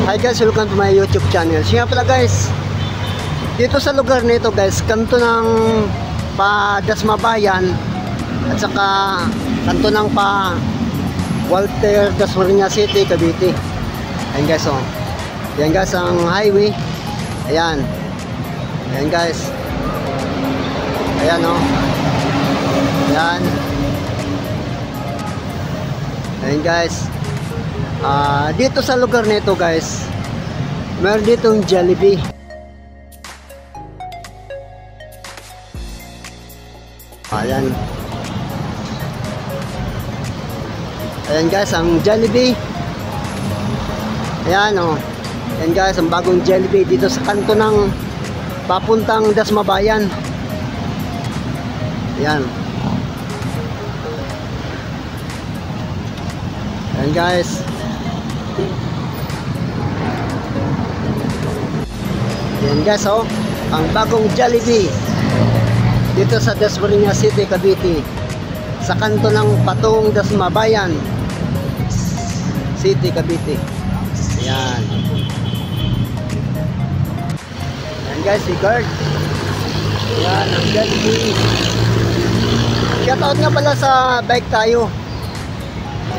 Hi guys, welcome to my YouTube channel. Siya pala guys, dito sa lugar nito guys, kanto ng Dasmabayan at saka kanto ng Walter Dasmariñas City, Cavite. Ayan guys, oh. Ayan guys ang highway. Ayan. Ayan guys. Ayan, oh. Ayan. Ayan guys. Dito sa lugar nito guys, meron ditong Jollibee. Ayan. Ayan guys ang Jollibee. Ayan, oh. Ayan guys ang bagong Jollibee dito sa kanto ng papuntang Dasmabayan. Ayan. Ayan guys. Ayan guys, oh, ang bagong Jollibee dito sa Dasmariñas City, Cavite, sa kanto ng Patong Dasmabayan City, Cavite. Ayan. Ayan guys, si guard. Ayan ang Jollibee. Shoutout nga pala sa bike tayo.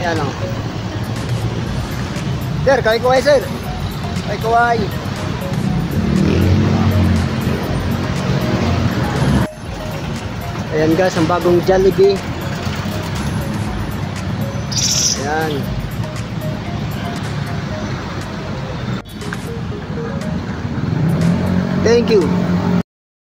Ayan, oh. Sir, kaway-kaway sir. Kaway-kaway. Ayan guys, ang bagong Jollibee. Ayan. Thank you.